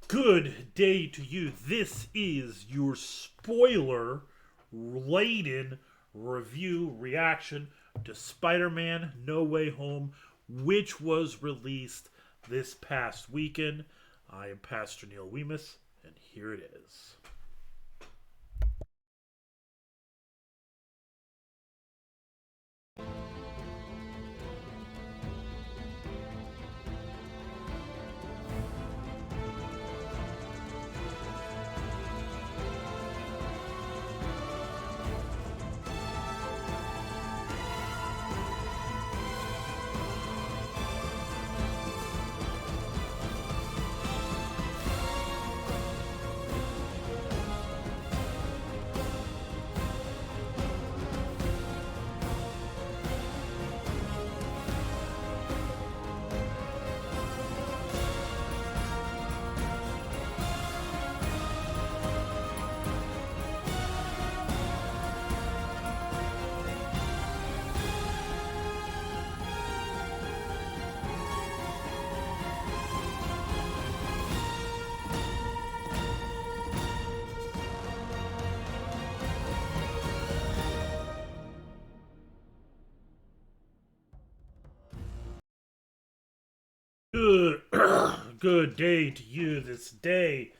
Good day to you. This is your spoiler laden review reaction to Spider-Man No Way Home, which was released this past weekend. I am Pastor Neil Weemus, and here it is. Good, good day to you this day.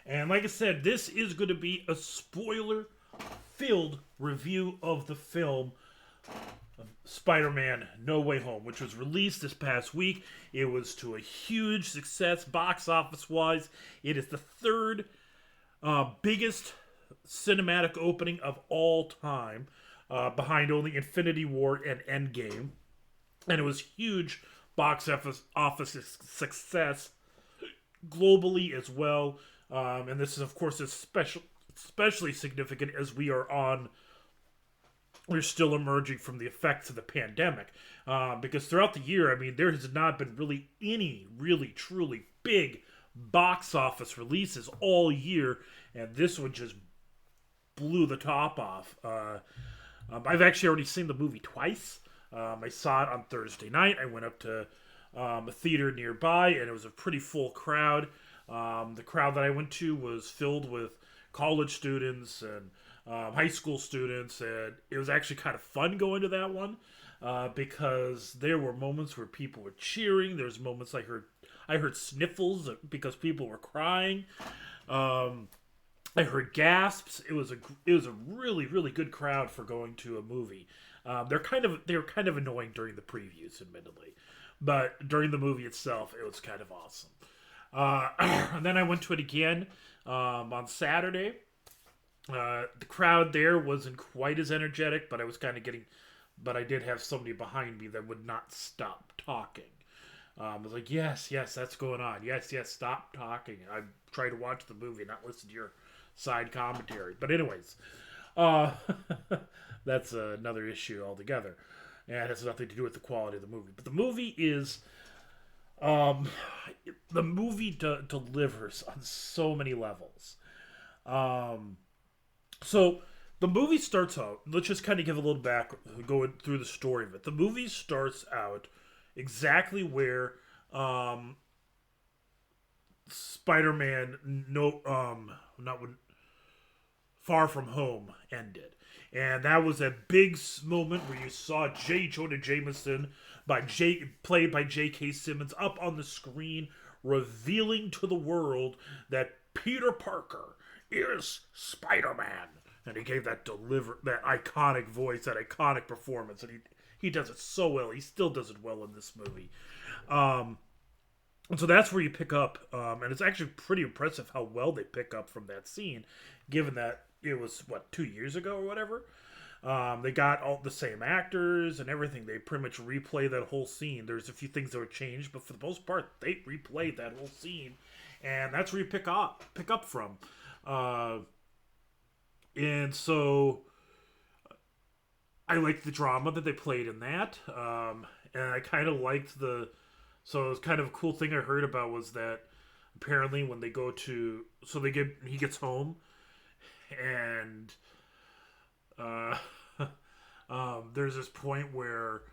And like I said, this is going to be a spoiler filled review of the film Spider-Man No Way Home, which was released this past week. It was to a huge success box office wise. It is the third biggest cinematic opening of all time, behind only Infinity War and Endgame. And it was huge box office success globally as well. And this is, of course, especially significant as we're still emerging from the effects of the pandemic. Because throughout the year, I mean, there has not been really any really truly big box office releases all year, and this one just blew the top off. I've actually already seen the movie twice. I saw it on Thursday night. I went up to a theater nearby, and it was a pretty full crowd. The crowd that I went to was filled with college students and high school students, and it was actually kind of fun going to that one, because there were moments where people were cheering. There's moments I heard sniffles because people were crying. I heard gasps. It was a really good crowd for going to a movie. They were kind of annoying during the previews, admittedly, but during the movie itself, it was kind of awesome. And then I went to it again on Saturday. The crowd there wasn't quite as energetic, but but I did have somebody behind me that would not stop talking. I was like, yes, that's going on. Yes, stop talking. I try to watch the movie, not listen to your side commentary. But anyways, uh, that's another issue altogether, and it has nothing to do with the quality of the movie. But um, the movie delivers on so many levels. Um, so the movie starts out. Let's just kind of give a little back, going through the story of it. The movie starts out exactly where um, Spider-Man not when Far From Home ended. And that was a big moment where you saw J. Jonah Jameson played by J.K. Simmons up on the screen, revealing to the world that Peter Parker is Spider-Man. And he gave that iconic voice, that iconic performance, and he does it so well. He still does it well in this movie. Um, and so that's where you pick up, and it's actually pretty impressive how well they pick up from that scene, given that it was, 2 years ago or whatever. They got all the same actors and everything. They pretty much replay that whole scene. There's a few things that were changed, but for the most part, they replayed that whole scene, and that's where you pick up from. Uh, and so I liked the drama that they played in that, and I kind of liked the. So it was kind of a cool thing I heard about was that apparently when they go to, so he gets home, and uh, there's this point where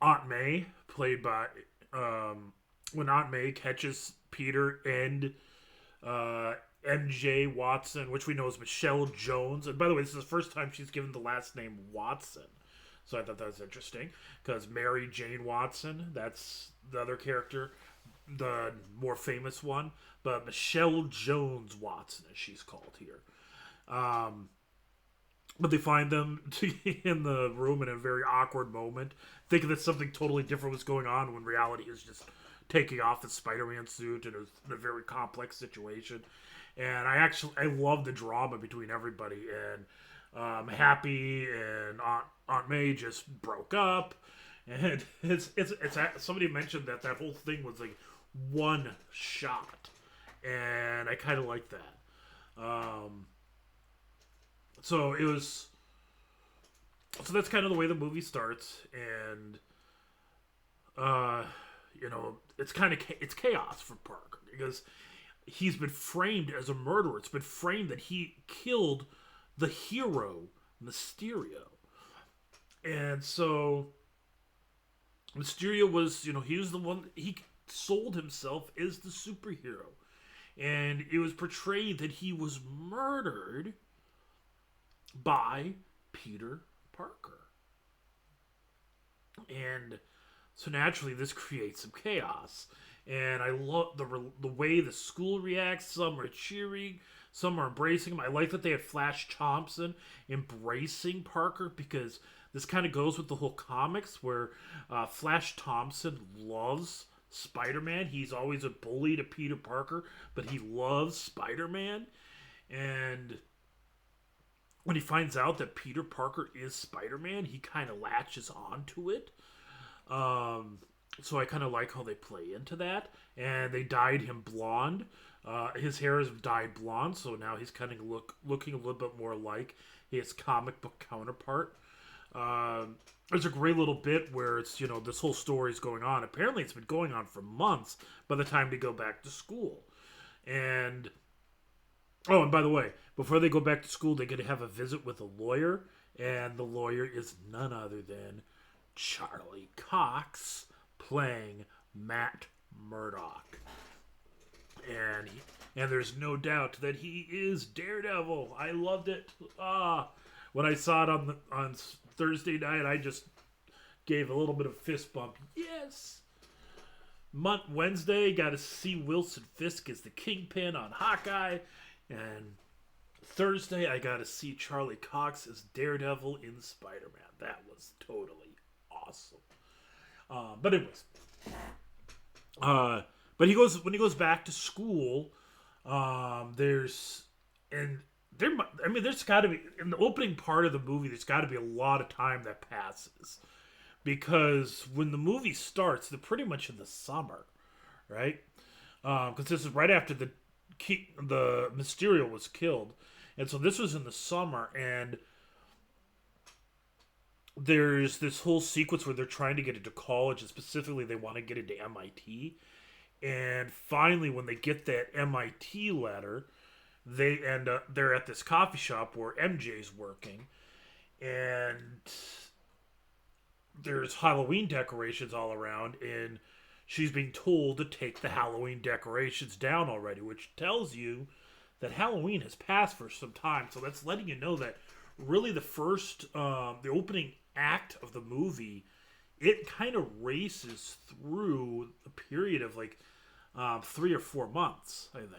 Aunt May, played by um, when Aunt May catches Peter and uh, MJ Watson, which we know is Michelle Jones. And by the way, this is the first time she's given the last name Watson. So I thought that was interesting because Mary Jane Watson, that's the other character, the more famous one. But Michelle Jones Watson, as she's called here. Um, but they find them in the room in a very awkward moment, thinking that something totally different was going on when reality is just taking off his Spider-Man suit and it's in a very complex situation. And I love the drama between everybody. And Happy and Aunt May just broke up, and it's somebody mentioned that that whole thing was like one shot, and I kind of like that. So it was. So that's kind of the way the movie starts, and uh, it's chaos for Parker because he's been framed as a murderer. It's been framed that he killed the hero Mysterio, and so Mysterio was, he was the one, he sold himself as the superhero, and it was portrayed that he was murdered by Peter Parker. And so naturally, this creates some chaos. And I love the way the school reacts. Some are cheering, some are embracing him. I like that they had Flash Thompson embracing Parker because this kind of goes with the whole comics where Flash Thompson loves Spider-Man. He's always a bully to Peter Parker, but he loves Spider-Man. And when he finds out that Peter Parker is Spider-Man, he kind of latches onto it. So I kind of like how they play into that. And they dyed him blonde. His hair is dyed blonde, so now he's kind of looking a little bit more like his comic book counterpart. There's a great little bit where it's, this whole story is going on. Apparently it's been going on for months by the time they go back to school. And, oh, and by the way, before they go back to school, they get to have a visit with a lawyer. And the lawyer is none other than Charlie Cox playing Matt Murdock. And there's no doubt that he is Daredevil. I loved it. When I saw it on Thursday night, I just gave a little bit of fist bump. Yes. Wednesday, got to see Wilson Fisk as the Kingpin on Hawkeye, and Thursday I got to see Charlie Cox as Daredevil in Spider-Man. That was totally awesome. But it was. But when he goes back to school, there's got to be, in the opening part of the movie, there's got to be a lot of time that passes, because when the movie starts, they're pretty much in the summer, right? Because this is right after the Mysterio was killed, and so this was in the summer, and there's this whole sequence where they're trying to get into college, and specifically they want to get into MIT. And finally, when they get that MIT letter, they're at this coffee shop where MJ's working, and there's Halloween decorations all around, and she's being told to take the Halloween decorations down already, which tells you that Halloween has passed for some time. So that's letting you know that really the opening act of the movie, it kind of races through a period of like 3 or 4 months, I think.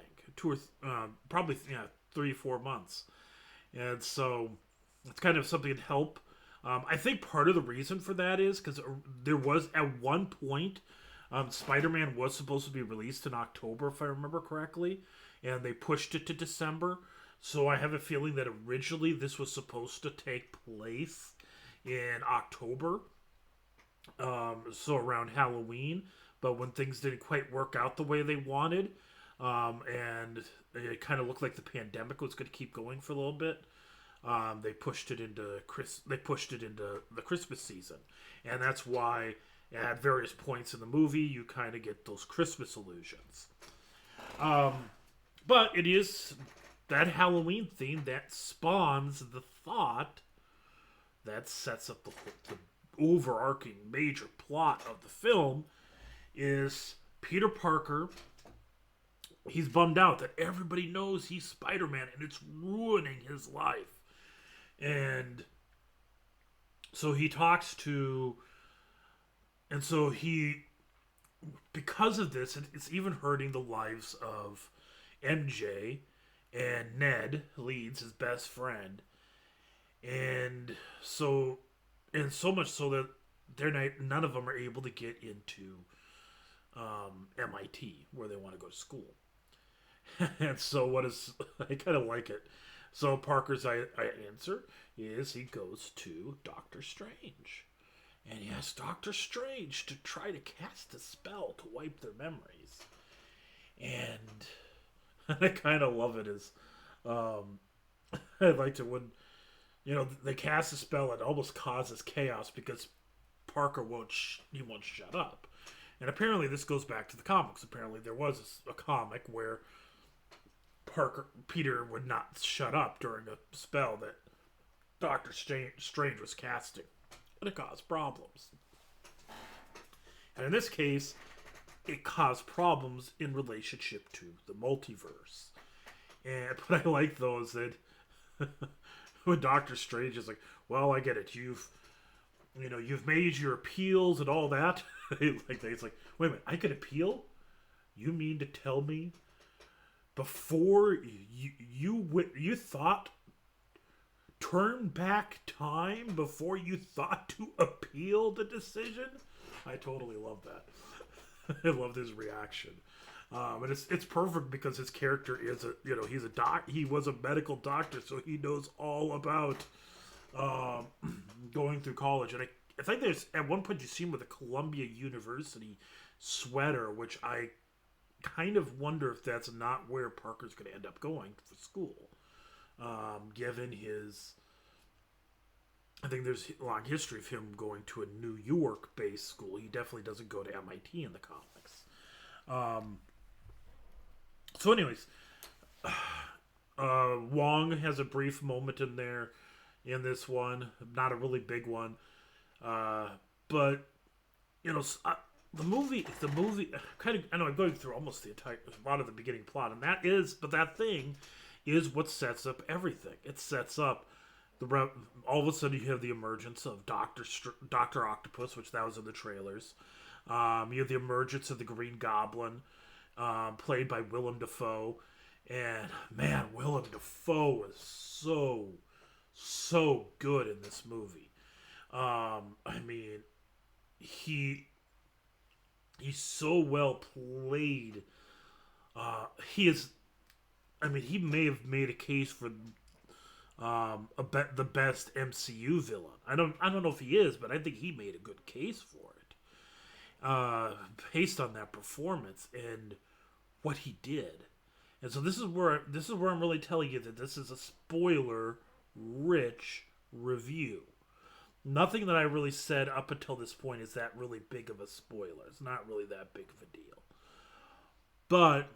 Probably 3 or 4 months. And so it's kind of something to help. I think part of the reason for that is because there was, at one point, Spider-Man was supposed to be released in October, if I remember correctly, and they pushed it to December. So I have a feeling that originally this was supposed to take place in October, so around Halloween. But when things didn't quite work out the way they wanted, and it kind of looked like the pandemic was going to keep going for a little bit, they pushed it into the Christmas season, and that's why at various points in the movie you kind of get those Christmas illusions. But it is that Halloween theme that spawns the thought that sets up the overarching major plot of the film, is Peter Parker, he's bummed out that everybody knows he's Spider-Man and it's ruining his life. And so he talks to, and so he, because of this, it's even hurting the lives of MJ and Ned Leeds, his best friend. And so, and so much so that none of them are able to get into MIT, where they want to go to school. And so, what is, I kind of like it. So, Parker's answer is he goes to Doctor Strange. And he asks Doctor Strange to try to cast a spell to wipe their memories. And I kind of love it as, I liked it when, they cast a spell and it almost causes chaos because Parker he won't shut up. And apparently this goes back to the comics. Apparently there was a comic where Peter would not shut up during a spell that Doctor Strange was casting. And it caused problems. And in this case, it caused problems in relationship to the multiverse. But I like those that when Doctor Strange is like, well, I get it. You've made your appeals and all that. It's like, wait a minute, I could appeal? You mean to tell me before you thought, turn back time before you thought to appeal the decision? I totally love that. I loved his reaction. And it's perfect because his character is he was a medical doctor, so he knows all about going through college. And I think there's at one point you see him with a Columbia University sweater, which I kind of wonder if that's not where Parker's going to end up going for school, given his. I think there's a long history of him going to a New York-based school. He definitely doesn't go to MIT in the comics. So, anyways, Wong has a brief moment in there in this one, not a really big one, but the movie kind of, I know I'm going through almost the entire a lot of the beginning plot, and that thing is what sets up everything. It sets up all of a sudden you have the emergence of Doctor Octopus, which that was in the trailers. You have the emergence of the Green Goblin, played by Willem Dafoe, and man, Willem Dafoe is so good in this movie. I mean, he's so well played. He may have made a case for the best MCU villain. I don't know if he is, but I think he made a good case for it, based on that performance and what he did. And so this is where I'm really telling you that this is a spoiler-rich review. Nothing that I really said up until this point is that really big of a spoiler. It's not really that big of a deal. But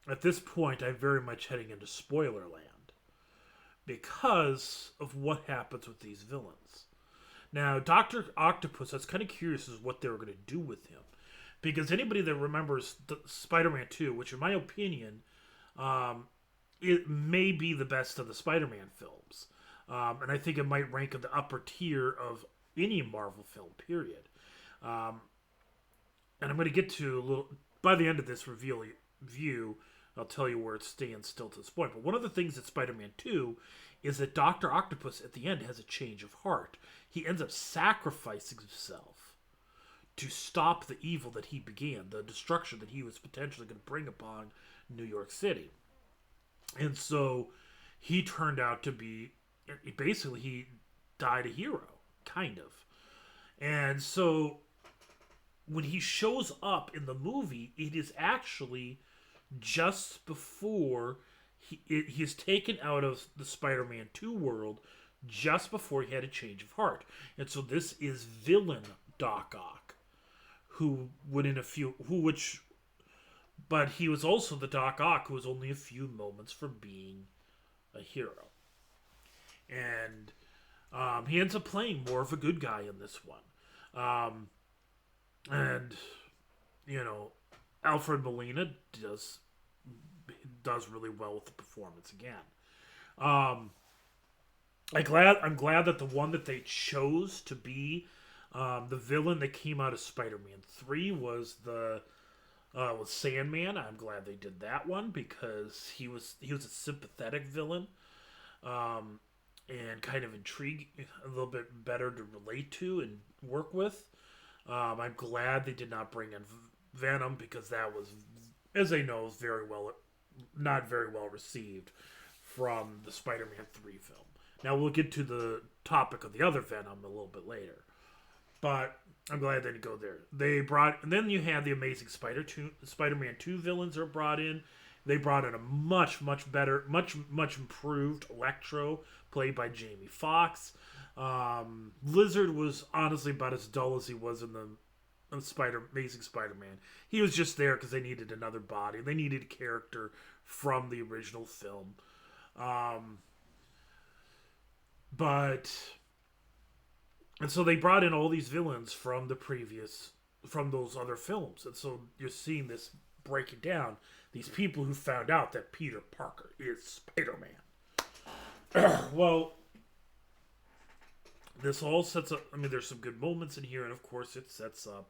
at this point, I'm very much heading into spoiler land because of what happens with these villains. Now, Dr. Octopus, I was kind of curious as what they were going to do with him. Because anybody that remembers Spider-Man 2, which in my opinion, it may be the best of the Spider-Man films. And I think it might rank in the upper tier of any Marvel film, period. And I'm going to get to a little... By the end of this review, I'll tell you where it stands still to this point. But one of the things at Spider-Man 2 is that Dr. Octopus at the end has a change of heart. He ends up sacrificing himself to stop the evil that he began, the destruction that he was potentially going to bring upon New York City. And so he turned out to be... Basically, he died a hero, kind of. And so when he shows up in the movie, it is actually just before he's taken out of the Spider-Man 2 world, just before he had a change of heart. And so this is villain Doc Ock, but he was also the Doc Ock who was only a few moments from being a hero. And he ends up playing more of a good guy in this one. And, Alfred Molina does really well with the performance again. Um, I'm glad that the one that they chose to be the villain that came out of Spider-Man 3 was Sandman. I'm glad they did that one because he was a sympathetic villain, um, and kind of intriguing, a little bit better to relate to and work with. I'm glad they did not bring in Venom because that was, as they know, very well not very well received from the Spider-Man 3 film. Now we'll get to the topic of the other Venom a little bit later, but I'm glad they didn't go there. They brought, and then you had the Amazing Spider-Man 2 villains are brought in. They brought in a much better, much improved Electro, played by Jamie Foxx. Lizard was honestly about as dull as he was in the Amazing Spider-Man. He was just there because they needed another body. They needed a character from the original film. Um, but and so they brought in all these villains from from those other films, and so you're seeing this breaking down. These people who found out that Peter Parker is Spider-Man. Well, this all sets up. I mean, there's some good moments in here, and of course, it sets up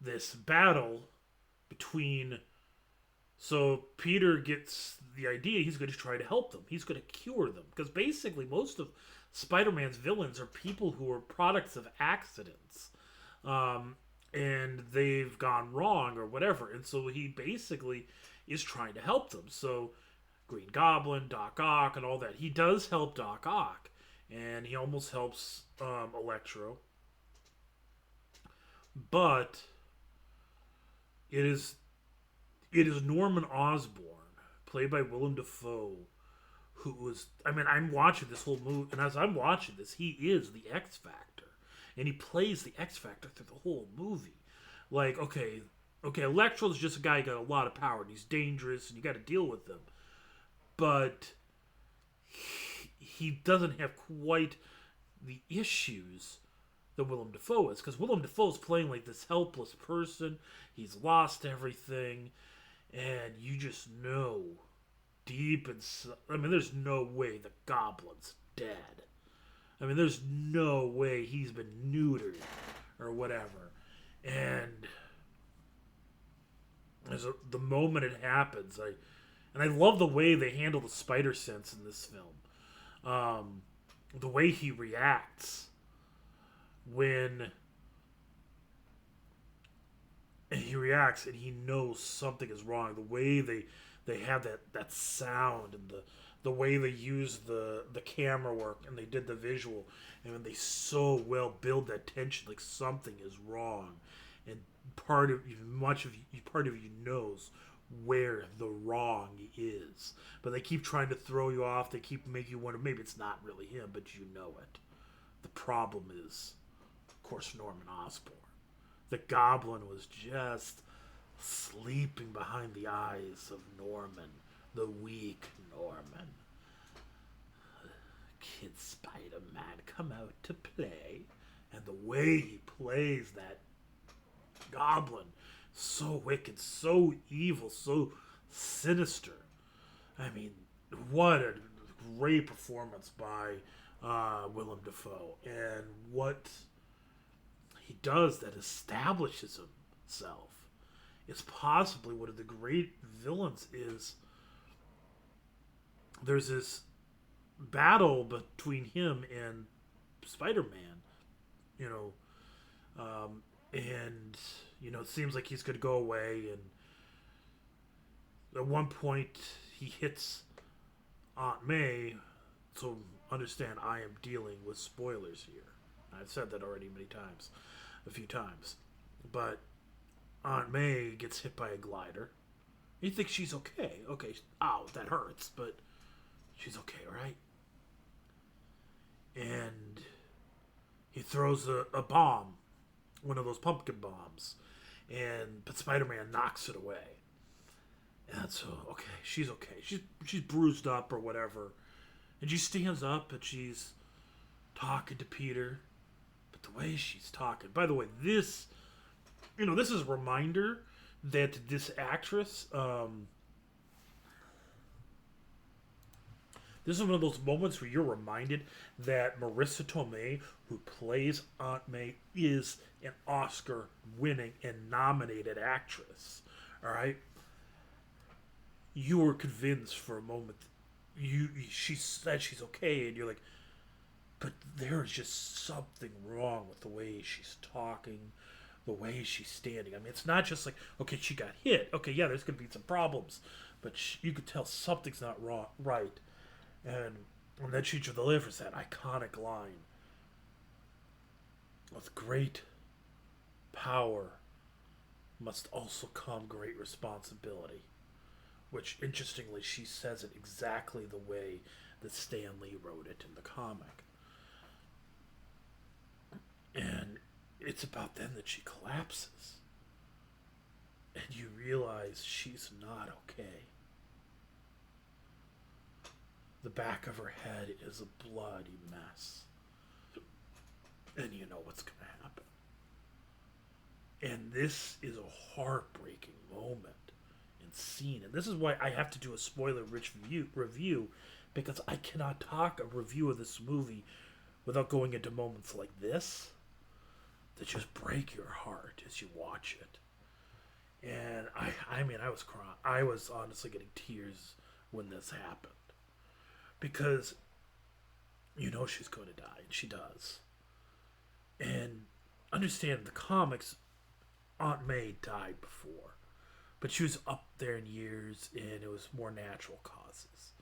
this battle between. So Peter gets the idea he's going to try to help them. He's going to cure them because basically most of Spider-Man's villains are people who are products of accidents, and they've gone wrong or whatever. And so he basically is trying to help them. So Green Goblin, Doc Ock, and all that. He does help Doc Ock, and he almost helps Electro, but it is Norman Osborn, played by Willem Dafoe, who was. I mean, I'm watching this whole movie, and as I'm watching this, he is the X Factor, and he plays the X Factor through the whole movie. Like, okay, Electro's just a guy who got a lot of power, and he's dangerous, and you got to deal with him, but he doesn't have quite the issues that Willem Dafoe is, because Willem Dafoe's playing like this helpless person. He's lost everything, and you just know deep inside. I mean, there's no way the Goblin's dead. I mean, there's no way he's been neutered or whatever. And the moment it happens, I love the way they handle the spider sense in this film. The way he reacts when and he knows something is wrong. The way they have that sound, and the way they use the camera work, and they did the visual, and when they so well build that tension, like something is wrong, and part of you knows where the wrong is, but they keep trying to throw you off. They keep making you wonder, maybe it's not really him, but you know it. The problem is, of course, Norman Osborn. The Goblin was just sleeping behind the eyes of Norman, the weak Norman. Kid Spider-Man, come out to play. And the way he plays that Goblin, so wicked, so evil, so sinister. I mean, what a great performance by Willem Dafoe. And what he does that establishes himself is possibly one of the great villains. Is there's this battle between him and Spider-Man, you know, and it seems like he's going to go away, and at one point he hits Aunt May. So understand, I am dealing with spoilers here. I've said that already a few times, but Aunt May gets hit by a glider. You think she's okay. Okay, ow, that hurts, but she's okay, right? And he throws a bomb, one of those pumpkin bombs, but Spider-Man knocks it away. And so, okay, she's okay. She's bruised up or whatever. And she stands up and she's talking to Peter. But the way she's talking, by the way, this is a reminder that this actress, this is one of those moments where you're reminded that Marissa Tomei, who plays Aunt May, is an Oscar winning and nominated actress. All right? You were convinced for a moment. She said she's okay, and you're like, but there is just something wrong with the way she's talking, the way she's standing. I mean, it's not just like, okay, she got hit. Okay, yeah, there's going to be some problems, but you could tell something's not right. And then she delivers that iconic line: with great power must also come great responsibility. Which, interestingly, she says it exactly the way that Stan Lee wrote it in the comic. And it's about then that she collapses. And you realize she's not okay. The back of her head is a bloody mess. And you know what's going to happen. And this is a heartbreaking moment and scene. And this is why I have to do a spoiler-rich review, because I cannot talk a review of this movie without going into moments like this that just break your heart as you watch it. And I mean, I was crying. I was honestly getting tears when this happened. Because you know she's going to die, and she does. And understand, the comics, Aunt May died before. But she was up there in years, and it was more natural causes.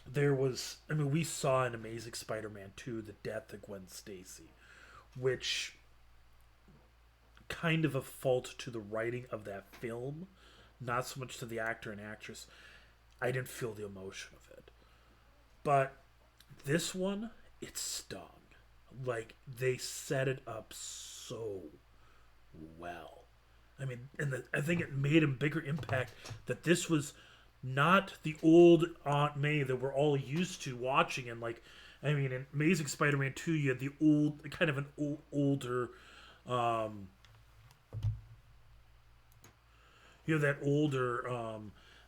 There was, I mean, we saw in Amazing Spider-Man 2 the death of Gwen Stacy, which kind of a fault to the writing of that film, not so much to the actor and actress. I didn't feel the emotion of it. But this one, it stung. Like, they set it up so well. I mean, and I think it made a bigger impact that this was not the old Aunt May that we're all used to watching. And, like, I mean, in Amazing Spider-Man 2, you had the old, kind of an older, you have that older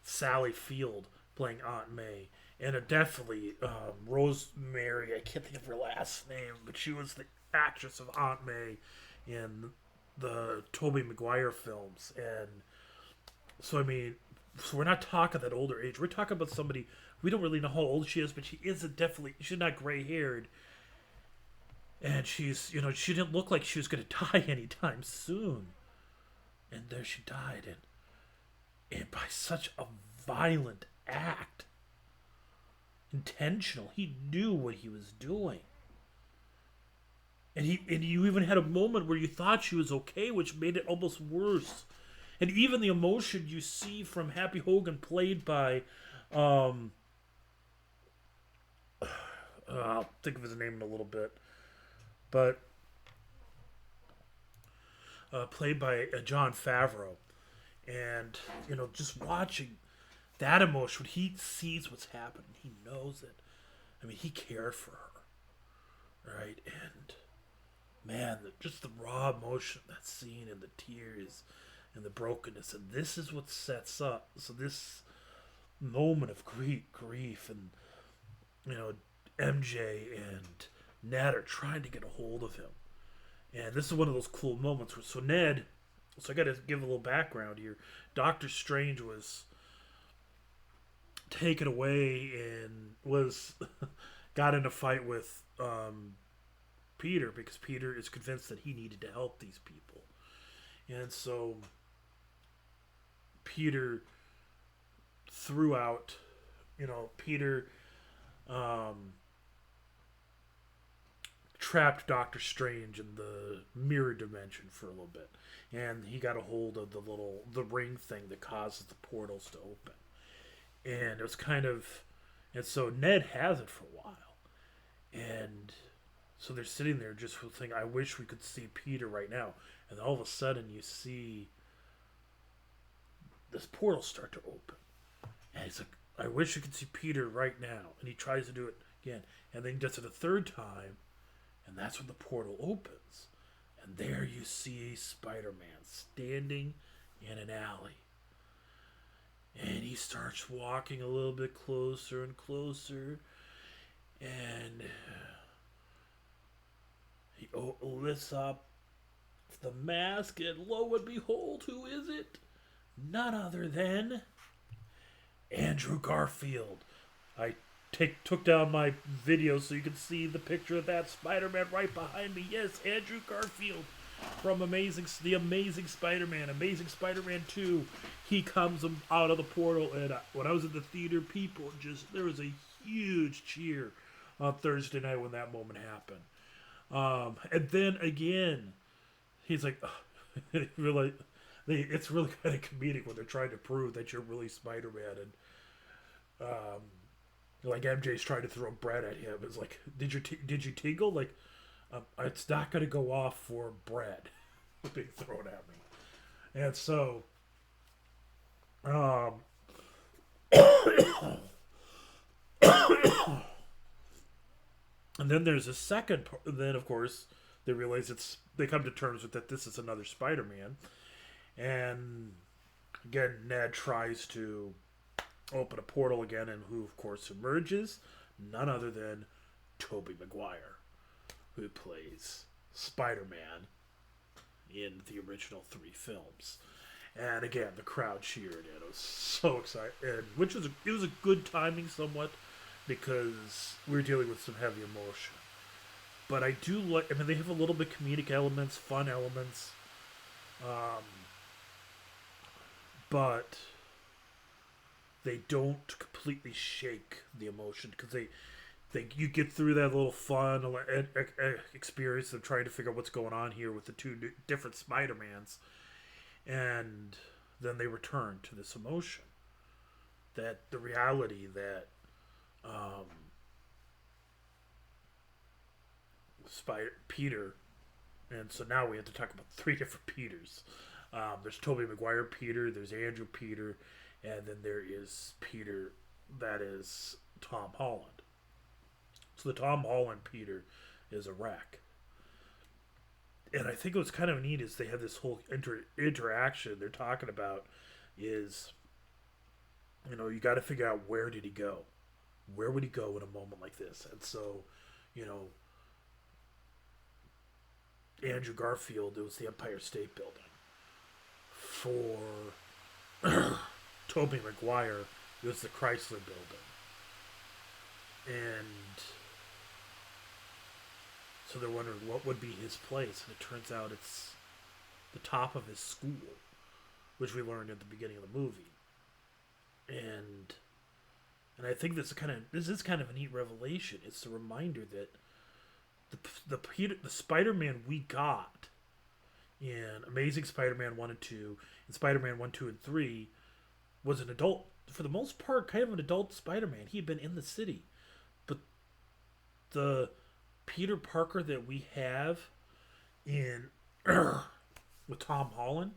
Sally Field playing Aunt May. And it definitely, Rosemary, I can't think of her last name, but she was the actress of Aunt May in the Tobey Maguire films. And so, I mean, so we're not talking that older age. We're talking about somebody, we don't really know how old she is, but she is she's not gray haired. And she's, you know, she didn't look like she was going to die anytime soon. And there she died. And by such a violent act. Intentional. He knew what he was doing. And you even had a moment where you thought she was okay, which made it almost worse. And even the emotion you see from Happy Hogan, played by I'll think of his name in a little bit. But played by Jon Favreau. And, you know, just watching that emotion, when he sees what's happening, he knows it. I mean, he cared for her, right? And man, just the raw emotion of that scene, and the tears, and the brokenness, and this is what sets up. So this moment of grief, and you know, MJ and Ned are trying to get a hold of him, and this is one of those cool moments where Ned. So I got to give a little background here. Doctor Strange was taken away and got in a fight with Peter, because Peter is convinced that he needed to help these people. And so Peter threw out, you know, Peter trapped Doctor Strange in the mirror dimension for a little bit. And he got a hold of the ring thing that causes the portals to open. And it was kind of, and so Ned has it for a while, and so they're sitting there just thinking, I wish we could see Peter right now. And then all of a sudden you see this portal start to open, and he's like, I wish we could see Peter right now. And he tries to do it again, and then he does it a third time, and that's when the portal opens, and there you see Spider-Man standing in an alley. And he starts walking a little bit closer and closer. And he lifts up the mask, and lo and behold, who is it? None other than Andrew Garfield. I took down my video so you can see the picture of that Spider-Man right behind me. Yes, Andrew Garfield from The Amazing Spider-Man, Amazing Spider-Man 2. He comes out of the portal, and when I was in the theater, there was a huge cheer on Thursday night when that moment happened. And then again, he's like, really, it's really kind of comedic when they're trying to prove that you're really Spider-Man, and like MJ's trying to throw bread at him. It's like, did you tingle? Like, it's not going to go off for bread being thrown at me. And so, and then there's a second. Then of course they realize they come to terms with that this is another Spider-Man, and again Ned tries to open a portal again, and who of course emerges? None other than Tobey Maguire, who plays Spider-Man in the original 3 films. And again, the crowd cheered, and it was so exciting. And it was a good timing somewhat, because we were dealing with some heavy emotion. But I do like. I mean, they have a little bit comedic elements, fun elements, but they don't completely shake the emotion, because you get through that little fun experience of trying to figure out what's going on here with the two different Spider-Mans, and then they return to this emotion, that the reality that Peter, and so now we have to talk about 3 different Peters. There's Tobey Maguire Peter, there's Andrew Peter, and then there is Peter that is Tom Holland. So the Tom Holland Peter is a wreck. And I think what's kind of neat is they have this whole interaction they're talking about is, you got to figure out, where did he go? Where would he go in a moment like this? And so, Andrew Garfield, it was the Empire State Building. For Tobey Maguire, it was the Chrysler Building. And so they're wondering what would be his place, and it turns out it's the top of his school, which we learned at the beginning of the movie. And I think this is kind of a neat revelation. It's a reminder that the Spider-Man we got in Amazing Spider-Man 1 and 2, and Spider-Man 1, 2, and 3 was an adult, for the most part, kind of an adult Spider-Man. He had been in the city. But the Peter Parker that we have in with Tom Holland,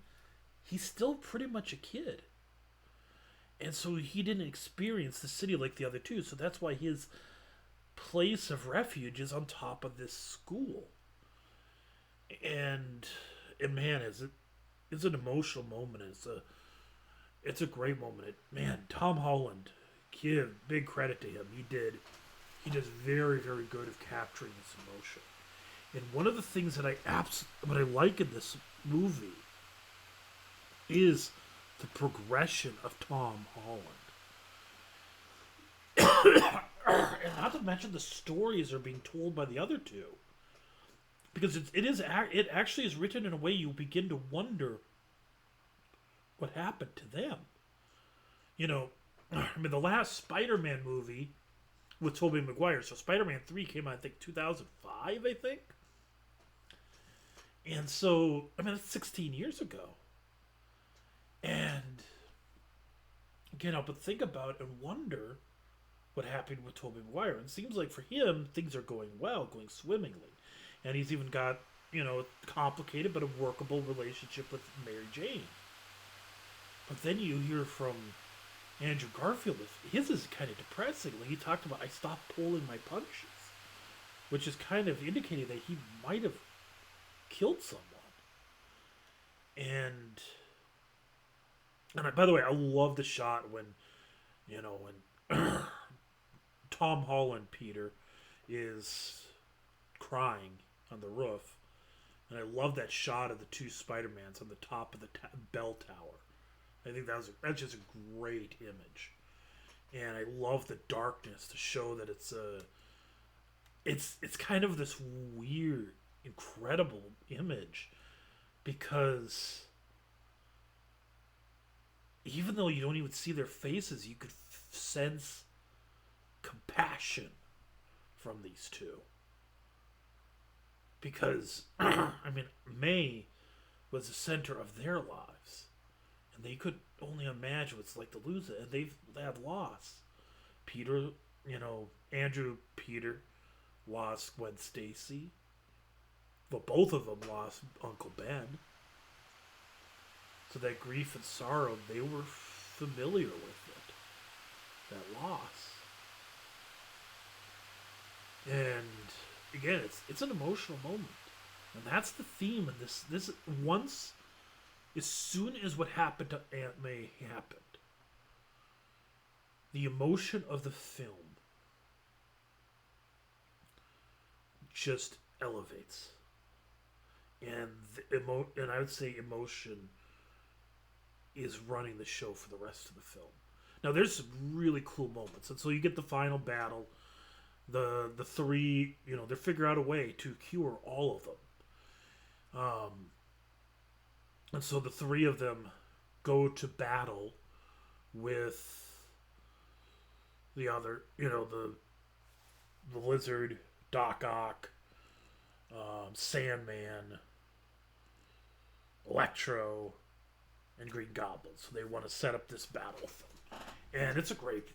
he's still pretty much a kid. And so he didn't experience the city like the other two. So that's why his place of refuge is on top of this school. And man, it's an emotional moment. It's a great moment. Tom Holland, give big credit to him. He does very, very good of capturing this emotion. And one of the things that what I like in this movie is the progression of Tom Holland. And not to mention the stories are being told by the other two. Because it actually is written in a way you begin to wonder what happened to them. The last Spider-Man movie with Tobey Maguire, so Spider-Man 3 came out, I think, 2005, I think. And so, that's 16 years ago. And, but think about and wonder what happened with Tobey Maguire. And it seems like for him, things are going well, going swimmingly. And he's even got, a complicated but a workable relationship with Mary Jane. But then you hear from Andrew Garfield, his is kind of depressing. Like, he talked about, I stopped pulling my punches, which is kind of indicating that he might have killed someone. And By the way, I love the shot when when Tom Holland Peter is crying on the roof, and I love that shot of the two Spider-Mans on the top of the bell tower. I think that's just a great image, and I love the darkness to show that it's kind of this weird, incredible image because even though you don't even see their faces, you could sense compassion from these two. Because, I mean, May was the center of their lives. And they could only imagine what it's like to lose it. And they've had loss. Peter, Andrew Peter lost Gwen Stacy. Well, both of them lost Uncle Ben. So that grief and sorrow, they were familiar with it. That loss. And again, it's an emotional moment. And that's the theme in this once as soon as what happened to Aunt May happened, the emotion of the film just elevates. And and I would say emotion is running the show for the rest of the film. Now there's some really cool moments. And so you get the final battle. The three, they figure out a way to cure all of them. And so the three of them go to battle with the other, the Lizard, Doc Ock, Sandman, Electro, and Green Goblin. So they want to set up this battle thing, and it's a great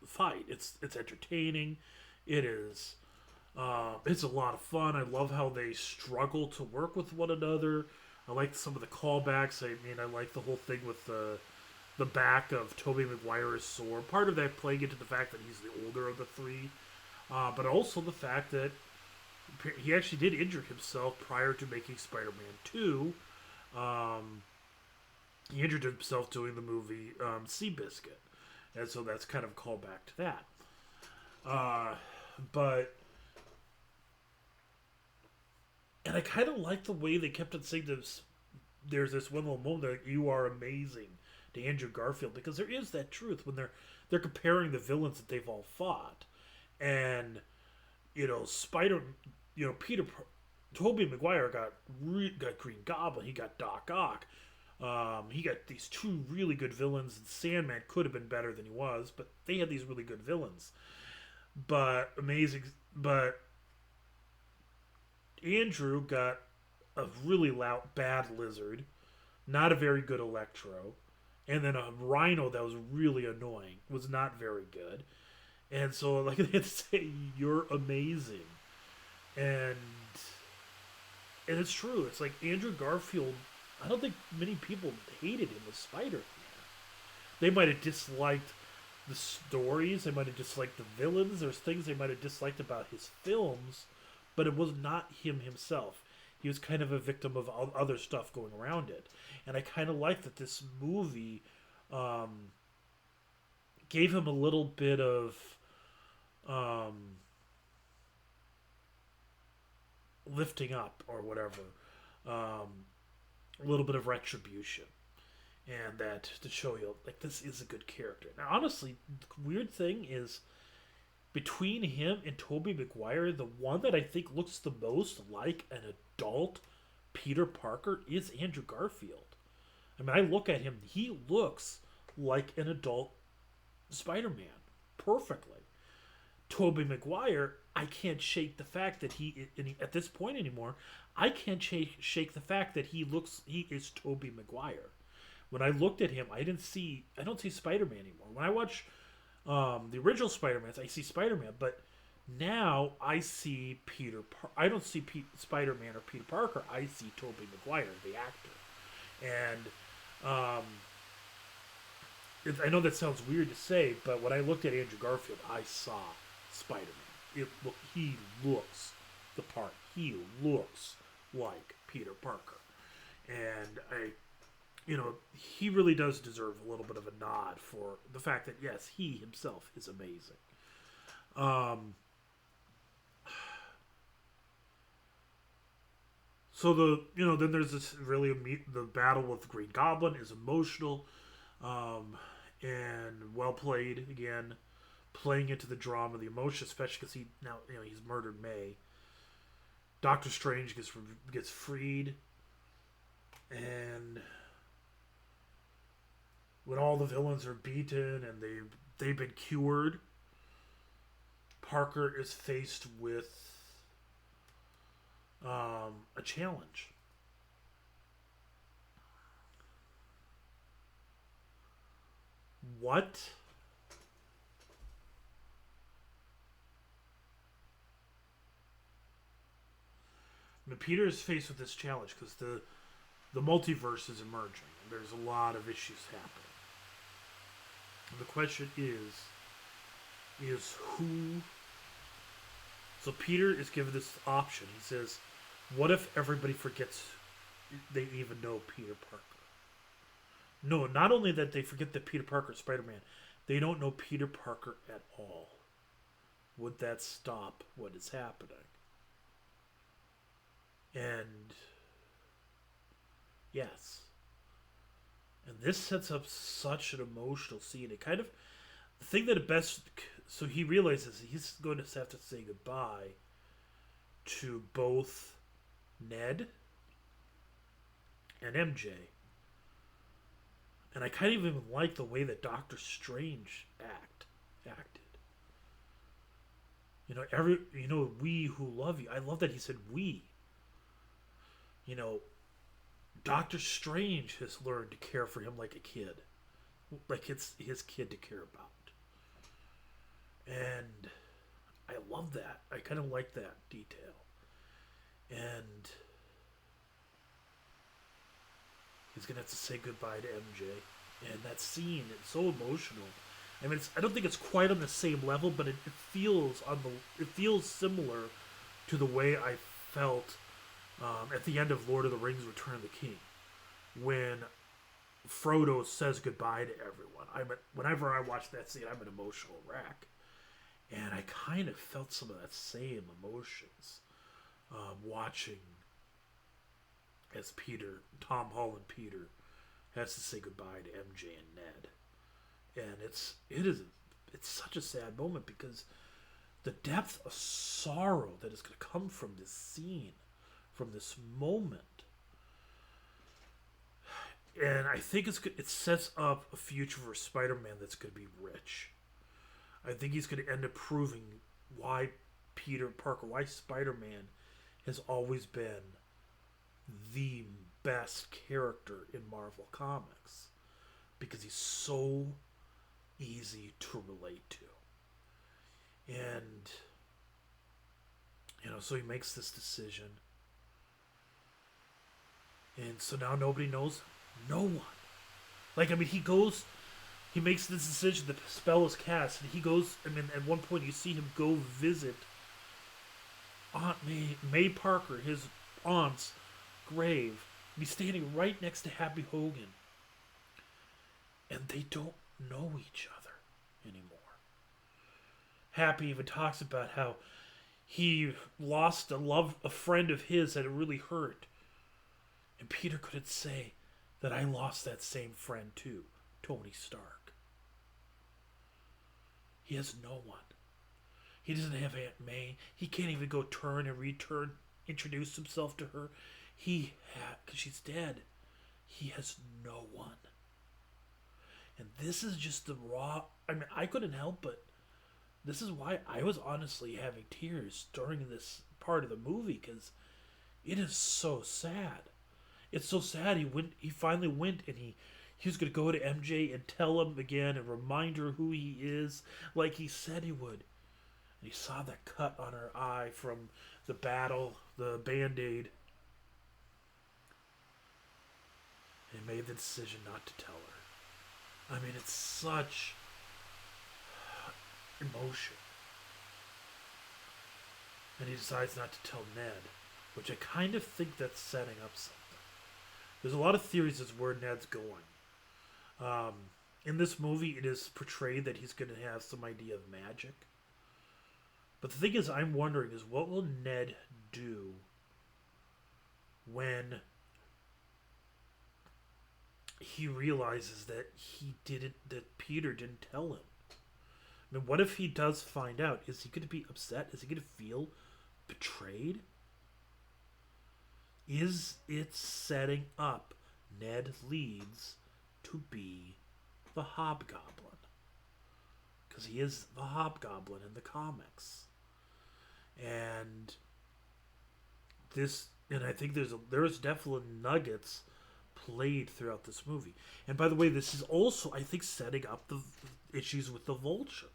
fight. It's entertaining. It is. It's a lot of fun. I love how they struggle to work with one another. I like some of the callbacks. I mean, I like the whole thing with the back of Tobey Maguire's sword. Part of that playing into the fact that he's the older of the three, but also the fact that he actually did injure himself prior to making Spider-Man 2. He injured himself doing the movie Seabiscuit. And so that's kind of a callback to that. But and I kind of like the way they kept on saying this. There's this one little moment that you are amazing to Andrew Garfield, because there is that truth when they're comparing the villains that they've all fought, and Peter, Tobey Maguire got Green Goblin, he got Doc Ock, he got these two really good villains, and Sandman could have been better than he was, but they had these really good villains. But Andrew got a really bad Lizard, not a very good Electro, and then a Rhino that was really annoying, was not very good. And so, like, they had to say, you're amazing. And it's true. It's like Andrew Garfield, I don't think many people hated him as Spider-Man. They might have disliked the stories, they might have disliked the villains, there's things they might have disliked about his films, but it was not him himself. He was kind of a victim of other stuff going around it. And I kind of like that this movie gave him a little bit of lifting up or whatever, a little bit of retribution, and that to show you like this is a good character. Now, honestly, the weird thing is between him and Tobey Maguire, the one that I think looks the most like an adult Peter Parker is Andrew Garfield. I mean, I look at him; he looks like an adult Spider-Man perfectly. Tobey Maguire, I can't shake the fact that he at this point anymore. I can't shake the fact that he is Tobey Maguire. When I looked at him, I don't see Spider-Man anymore. When I watch the original Spider-Man, I see Spider-Man, but now I see I don't see Spider-Man or Peter Parker. I see Tobey Maguire, the actor, and I know that sounds weird to say, but when I looked at Andrew Garfield, I saw Spider-Man. He looks the part. He looks like Peter Parker, and he really does deserve a little bit of a nod for the fact that, yes, he himself is amazing. Um, so then there's this really, the battle with the Great Goblin is emotional, um, and well played again, playing into the drama, the emotion, especially because he's murdered May. Doctor Strange gets freed, and when all the villains are beaten and they've been cured, Parker is faced with a challenge. What? I mean, Peter is faced with this challenge because the multiverse is emerging. And there's a lot of issues happening. And the question is who. So Peter is given this option. He says, "What if everybody forgets they even know Peter Parker?" No, not only that they forget that Peter Parker is Spider-Man, they don't know Peter Parker at all. Would that stop what is happening? And yes. And this sets up such an emotional scene. It kind of, the thing that it best, so he realizes he's going to have to say goodbye to both Ned and MJ. And I kind of even like the way that Doctor Strange acted. We who love you. I love that he said we. Doctor Strange has learned to care for him like a kid. Like it's his kid to care about. And I love that. I kind of like that detail. And he's going to have to say goodbye to MJ. And that scene, it's so emotional. I mean, I don't think it's quite on the same level, but it feels similar to the way I felt at the end of Lord of the Rings: Return of the King, when Frodo says goodbye to everyone. Whenever I watch that scene, I'm an emotional wreck, and I kind of felt some of that same emotions watching as Tom Holland Peter, has to say goodbye to MJ and Ned, and it's such a sad moment because the depth of sorrow that is going to come from this scene, from this moment. And I think it sets up a future for Spider-Man that's going to be rich. I think he's going to end up proving why why Spider-Man has always been the best character in Marvel Comics. Because he's so easy to relate to. And, so he makes this decision. And so now nobody knows. No one. He makes this decision, the spell is cast, and he goes, at one point you see him go visit Aunt May Parker, his aunt's grave. And he's standing right next to Happy Hogan. And they don't know each other anymore. Happy even talks about how he lost a friend of his that it really hurt. And Peter couldn't say that I lost that same friend too, Tony Stark. He has no one. He doesn't have Aunt May. He can't even go introduce himself to her. Because she's dead. He has no one. And this is just the raw. I couldn't help but. This is why I was honestly having tears during this part of the movie, because it is so sad. It's so sad. He finally went, and he was going to go to MJ and tell him again and remind her who he is, like he said he would. And he saw that cut on her eye from the battle, the Band-Aid. And he made the decision not to tell her. It's such emotion. And he decides not to tell Ned, which I kind of think that's setting up something. There's a lot of theories as where Ned's going. Um, in this movie, it is portrayed that he's going to have some idea of magic. But the thing is, I'm wondering is what will Ned do when he realizes that Peter didn't tell him? I mean, what if he does find out? Is he going to be upset? Is he going to feel betrayed? Is it setting up Ned Leeds to be the Hobgoblin? Because he is the Hobgoblin in the comics. And I think there's definitely nuggets played throughout this movie. And by the way, this is also, I think, setting up the issues with the Vulture.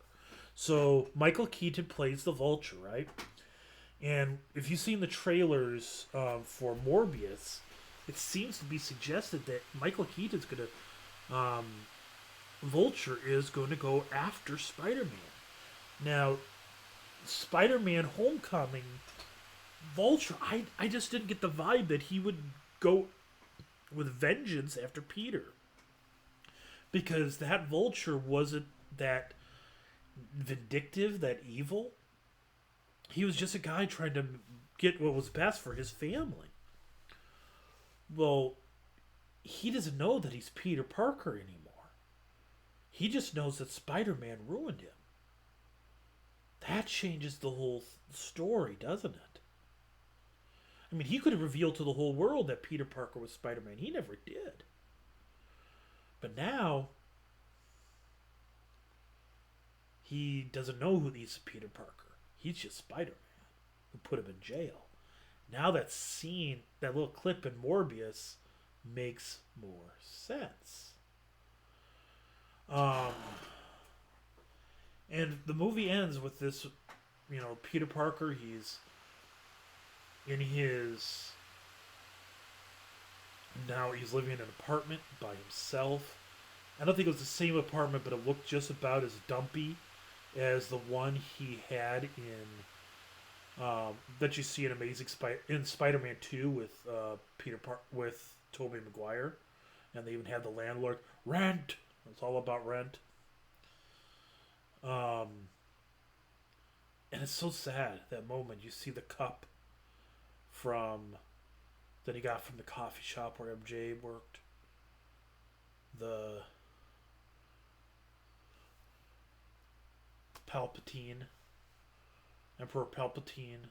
So Michael Keaton plays the Vulture, right? And if you've seen the trailers for Morbius, it seems to be suggested that Michael Keaton's going to, Vulture is going to go after Spider-Man. Now, Spider-Man Homecoming, Vulture, I just didn't get the vibe that he would go with vengeance after Peter. Because that Vulture wasn't that vindictive, that evil. He was just a guy trying to get what was best for his family. Well, he doesn't know that he's Peter Parker anymore. He just knows that Spider-Man ruined him. That changes the whole story, doesn't it? I mean, he could have revealed to the whole world that Peter Parker was Spider-Man. He never did. But now, he doesn't know who he's Peter Parker. He's just Spider-Man, who put him in jail. Now that scene, that little clip in Morbius, makes more sense. And the movie ends with this, Peter Parker, he's in his... Now he's living in an apartment by himself. I don't think it was the same apartment, but it looked just about as dumpy as the one he had in that you see in in Spider-Man 2 with with Tobey Maguire, and they even had the landlord rent. It's all about rent. And it's so sad that moment you see the cup that he got from the coffee shop where MJ worked. The Emperor Palpatine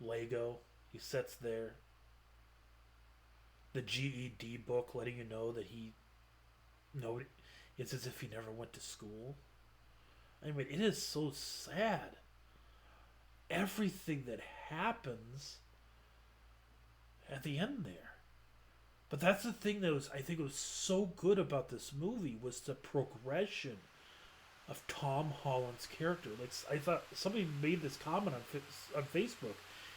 Lego. He sits there. The GED book letting you know that it's as if he never went to school. I mean, it is so sad. Everything that happens at the end there. But that's the thing that I think was so good about this movie was the progression of Tom Holland's character. Like, I thought somebody made this comment on Facebook.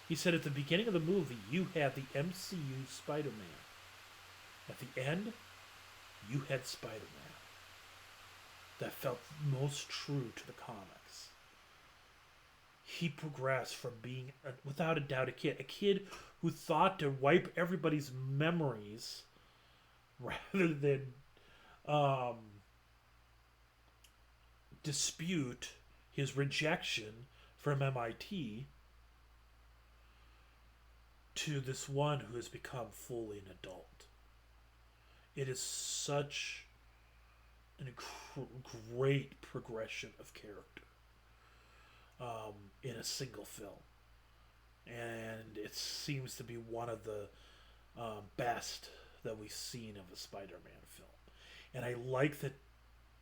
He said at the beginning of the movie, you had the MCU Spider-Man. At the end, you had Spider-Man. That felt most true to the comics. He progressed from being, without a doubt, a kid who thought to wipe everybody's memories rather than dispute his rejection from MIT, to this one who has become fully an adult. It is such a great progression of character in a single film. And it seems to be one of the best that we've seen of a Spider-Man film. And I like that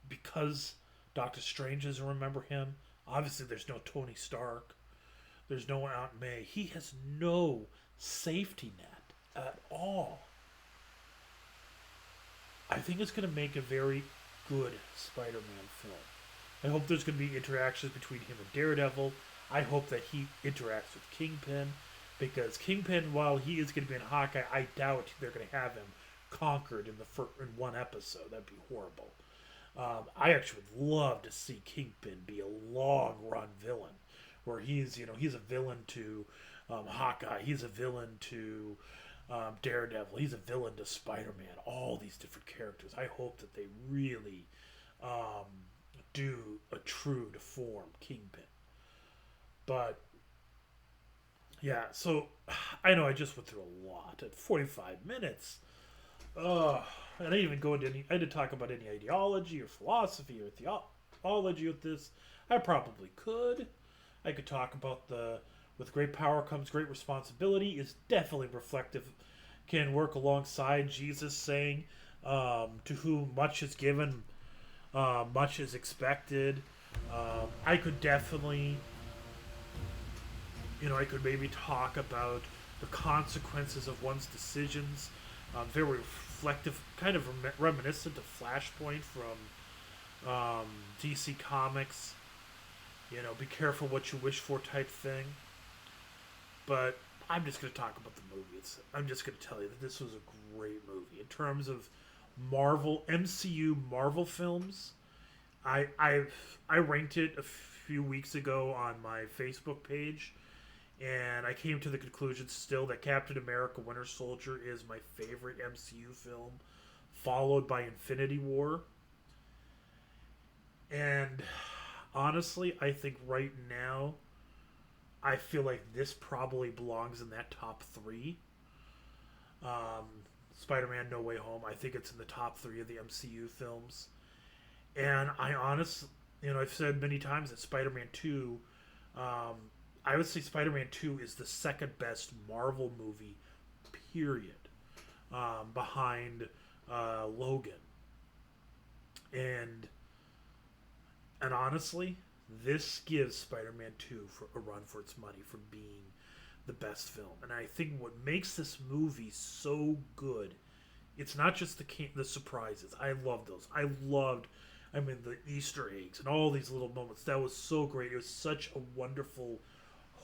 because Doctor Strange doesn't remember him. Obviously, there's no Tony Stark. There's no Aunt May. He has no safety net at all. I think it's going to make a very good Spider-Man film. I hope there's going to be interactions between him and Daredevil. I hope that he interacts with Kingpin, because Kingpin, while he is going to be in Hawkeye, I doubt they're going to have him conquered in one episode. That'd be horrible. I actually would love to see Kingpin be a long-run villain, where he's a villain to Hawkeye, he's a villain to Daredevil, he's a villain to Spider-Man. All these different characters. I hope that they really um, do a true to form Kingpin. But yeah, so I know I just went through a lot at 45 minutes. I didn't even go into any. I didn't talk about any ideology or philosophy or theology with this. I probably could. I could talk about the with great power comes great responsibility is definitely reflective. Can work alongside Jesus saying, "To whom much is given, much is expected." I could definitely, I could maybe talk about the consequences of one's decisions. Very reflective, kind of reminiscent of Flashpoint from DC Comics. Be careful what you wish for type thing. But I'm just going to talk about the movie. I'm just going to tell you that this was a great movie in terms of Marvel MCU Marvel films. I ranked it a few weeks ago on my Facebook page, and I came to the conclusion still that Captain America: Winter Soldier is my favorite MCU film, followed by Infinity War. And honestly, I think right now, I feel like this probably belongs in that top three. Um, Spider-Man: No Way Home. I think it's in the top three of the MCU films. And I've said many times that Spider-Man 2, um, I would say Spider-Man 2 is the second best Marvel movie, period, behind Logan. And and honestly, this gives Spider-Man 2 for a run for its money for being the best film. And I think what makes this movie so good, it's not just the surprises. I love those. The Easter eggs and all these little moments. That was so great. It was such a wonderful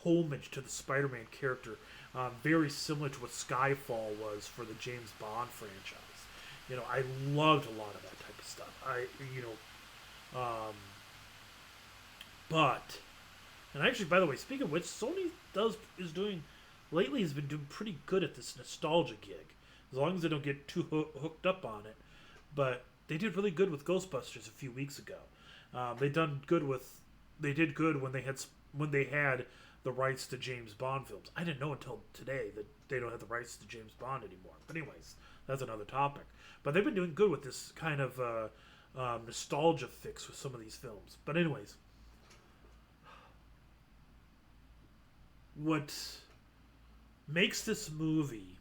homage to the Spider-Man character, very similar to what Skyfall was for the James Bond franchise. I loved a lot of that type of stuff. Um, but and actually, by the way, speaking of which, Sony is doing lately has been doing pretty good at this nostalgia gig, as long as they don't get too hooked up on it. But they did really good with Ghostbusters a few weeks ago. They did good when they had the rights to James Bond films. I didn't know until today that they don't have the rights to James Bond anymore. But anyways, that's another topic. But they've been doing good with this kind of nostalgia fix with some of these films. But anyways, what makes this movie,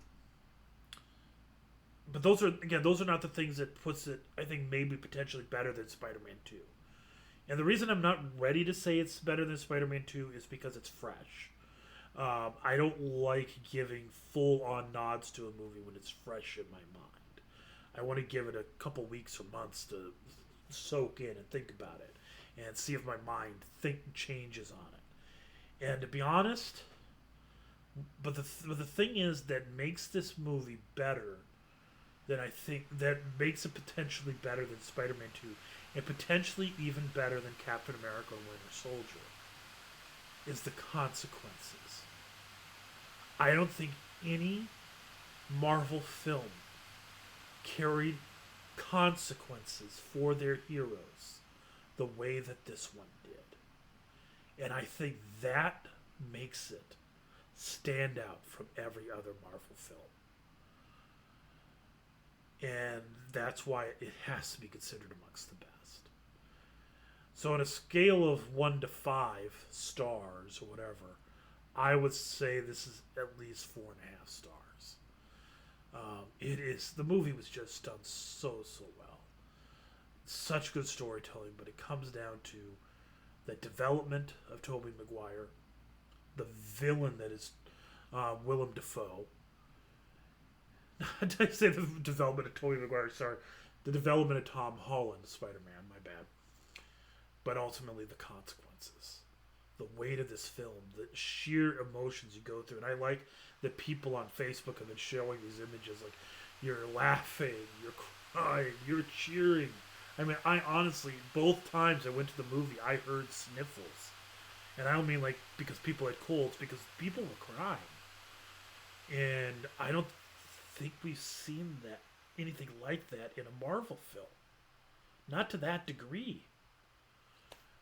but those are not the things that puts it, I think, maybe potentially better than Spider-Man 2. And the reason I'm not ready to say it's better than Spider-Man 2 is because it's fresh. I don't like giving full-on nods to a movie when it's fresh in my mind. I want to give it a couple weeks or months to soak in and think about it and see if my mind changes on it. And to be honest, but the thing is that makes this movie better than I think, that makes it potentially better than Spider-Man 2 and potentially even better than Captain America and Winter Soldier is the consequences. I don't think any Marvel film carried consequences for their heroes the way that this one did. And I think that makes it stand out from every other Marvel film. And that's why it has to be considered amongst the best. So on a scale of 1 to 5 stars or whatever, I would say this is at least 4.5 stars. The movie was just done so well. Such good storytelling, but it comes down to the development of Tobey Maguire, the villain that is Willem Dafoe. Did I say the development of Tobey Maguire? Sorry. The development of Tom Holland, Spider-Man, my bad. But ultimately the consequences. The weight of this film, the sheer emotions you go through. And I like that people on Facebook have been showing these images. Like, you're laughing, you're crying, you're cheering. I mean, I honestly, both times I went to the movie, I heard sniffles. And I don't mean like because people had colds, because people were crying. And I don't think we've seen that anything like that in a Marvel film. Not to that degree.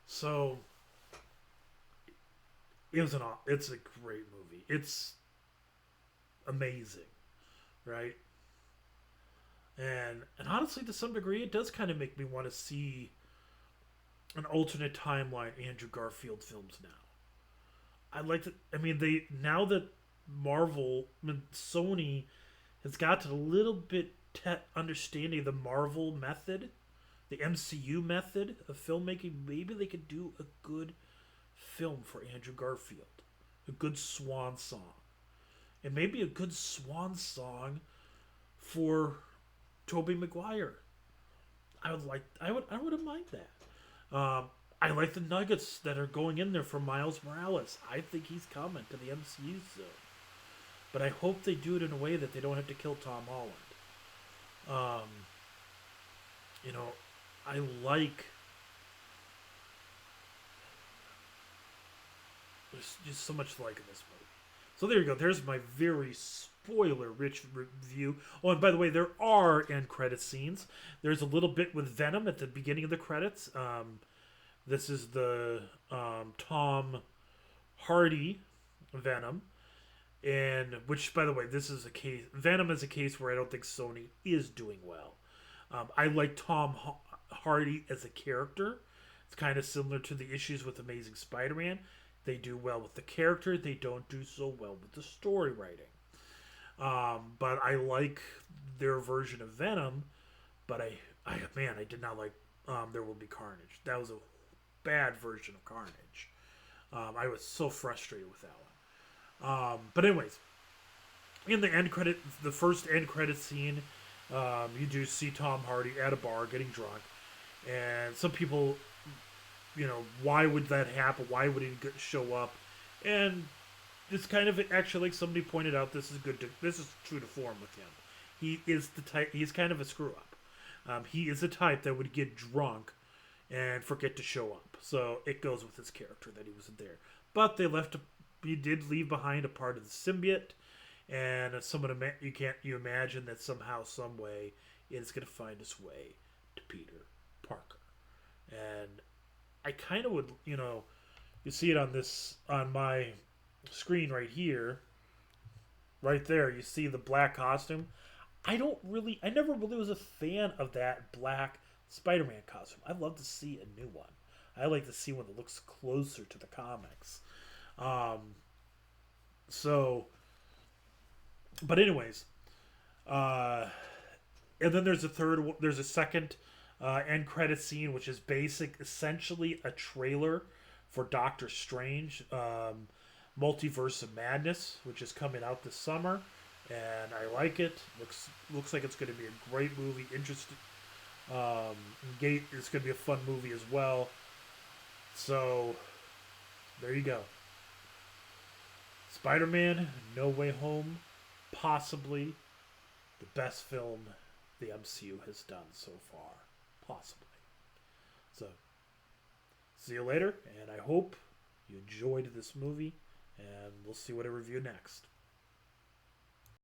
So it's a great movie. It's amazing, right? And honestly, to some degree, it does kind of make me want to see an alternate timeline Andrew Garfield films now. I'd like to. I mean, they now that Marvel, I mean, Sony has got to a little bit understanding the Marvel method, the MCU method of filmmaking. Maybe they could do a good film for Andrew Garfield, a good swan song, and maybe a good swan song for Tobey Maguire. I wouldn't mind that. I like the nuggets that are going in there for Miles Morales. I think he's coming to the MCU soon. But I hope they do it in a way that they don't have to kill Tom Holland. You know, I like. There's just so much to like in this movie. So there you go. There's my very spoiler-rich review. Oh, and by the way, there are end credit scenes. There's a little bit with Venom at the beginning of the credits. This is the Tom Hardy Venom, and which, by the way, this is a case. Venom is a case where I don't think Sony is doing well. I like Tom Hardy as a character. It's kind of similar to the issues with Amazing Spider-Man. They do well with the character. They don't do so well with the story writing. But I like their version of Venom. But I did not like There Will Be Carnage. That was a bad version of Carnage. I was so frustrated with that one. But anyways, in the end credit, the first end credit scene, you do see Tom Hardy at a bar getting drunk, and some people, why would that happen? Why would he show up? And it's kind of actually, like somebody pointed out, this is true to form with him. He is the type. He's kind of a screw up. He is the type that would get drunk and forget to show up. So it goes with his character that he wasn't there. But he did leave behind a part of the symbiote, and you imagine that somehow, some way, it's going to find its way to Peter Parker. And I kind of would, you see it on my screen right here, right there. You see the black costume. I never really was a fan of that black Spider-Man costume. I'd love to see a new one. I like to see one that looks closer to the comics. But anyways, and then there's a second end credit scene, which is essentially a trailer for Doctor Strange, Multiverse of Madness, which is coming out this summer, and I like it. Looks like it's going to be a great movie. Interesting. It's going to be a fun movie as well. So, there you go. Spider-Man, No Way Home, possibly the best film the MCU has done so far. Possibly. So, see you later, and I hope you enjoyed this movie, and we'll see what I review next.